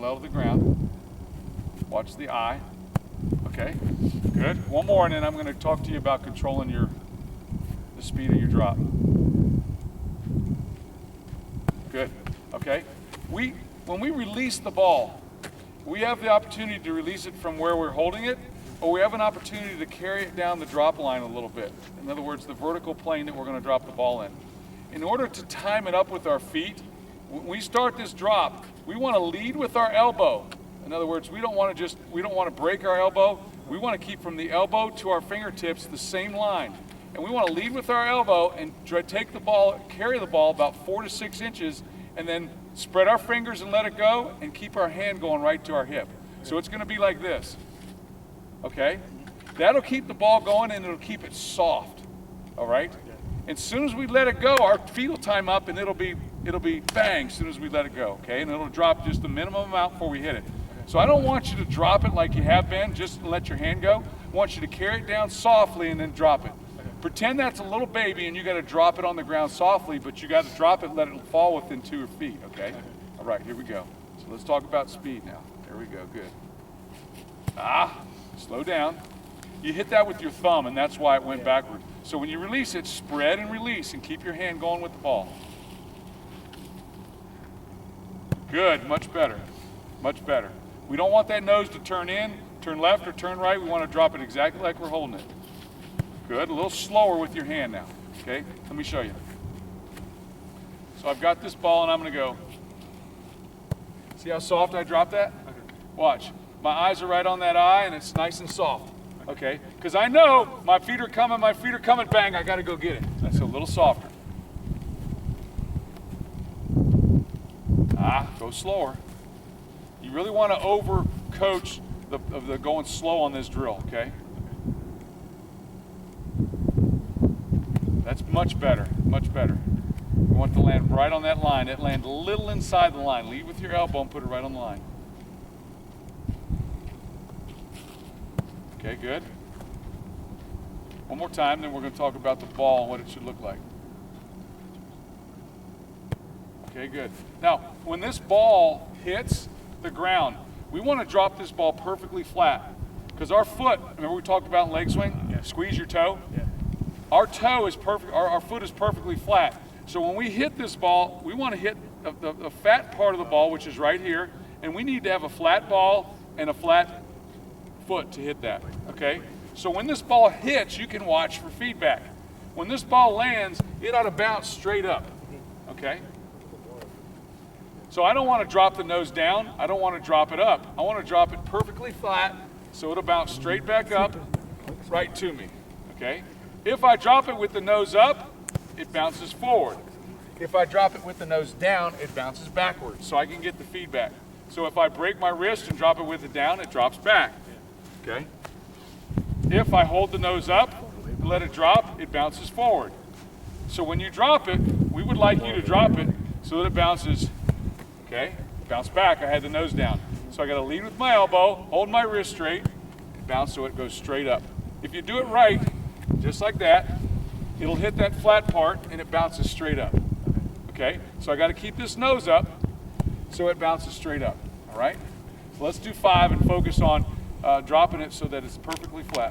parallel to the ground. Watch the eye. Okay, good. One more, and then I'm going to talk to you about controlling the speed of your drop. Good. Okay. When we release the ball, we have the opportunity to release it from where we're holding it, or we have an opportunity to carry it down the drop line a little bit. In other words, the vertical plane that we're going to drop the ball in. In order to time it up with our feet, when we start this drop, we want to lead with our elbow. In other words, we don't want to break our elbow. We want to keep from the elbow to our fingertips the same line. And we want to lead with our elbow and take the ball, carry the ball about 4 to 6 inches, and then spread our fingers and let it go, and keep our hand going right to our hip. So it's going to be like this. Okay? That'll keep the ball going, and it'll keep it soft. All right? And as soon as we let it go, our feet will time up, and it'll be bang as soon as we let it go. Okay? And it'll drop just the minimum amount before we hit it. So I don't want you to drop it like you have been, just let your hand go. I want you to carry it down softly and then drop it. Pretend that's a little baby and you got to drop it on the ground softly, but you got to drop it, let it fall within 2 feet, okay? All right, here we go. So let's talk about speed now. There we go, good. Slow down. You hit that with your thumb, and that's why it went backward. So when you release it, spread and release, and keep your hand going with the ball. Good, much better, much better. We don't want that nose to turn in, turn left or turn right. We want to drop it exactly like we're holding it. Good, a little slower with your hand now, okay? Let me show you. So I've got this ball and I'm gonna go. See how soft I drop that? Watch, my eyes are right on that eye and it's nice and soft, okay? Because I know my feet are coming, bang, I gotta go get it. That's a little softer. Go slower. You really wanna over-coach the going slow on this drill, okay? That's much better, much better. You want to land right on that line. It land a little inside the line. Lead with your elbow and put it right on the line. Okay, good. One more time, then we're going to talk about the ball and what it should look like. Okay, good. Now, when this ball hits the ground, we want to drop this ball perfectly flat. Because our foot, remember we talked about leg swing? Yeah. Squeeze your toe? Yeah. Our toe is perfect, our foot is perfectly flat. So when we hit this ball, we want to hit the fat part of the ball, which is right here, and we need to have a flat ball and a flat foot to hit that, okay? So when this ball hits, you can watch for feedback. When this ball lands, it ought to bounce straight up, okay? So I don't want to drop the nose down, I don't want to drop it up. I want to drop it perfectly flat, so it'll bounce straight back up, right to me, okay? If I drop it with the nose up, it bounces forward. If I drop it with the nose down, it bounces backwards, so I can get the feedback. So if I break my wrist and drop it with it down, it drops back, okay? If I hold the nose up and let it drop, it bounces forward. So when you drop it, we would like you to drop it so that it bounces, okay? Bounce back, I had the nose down. So I gotta lead with my elbow, hold my wrist straight, and bounce so it goes straight up. If you do it right, just like that, it'll hit that flat part and it bounces straight up, okay? So I gotta keep this nose up so it bounces straight up, all right? So let's do 5 and focus on dropping it so that it's perfectly flat.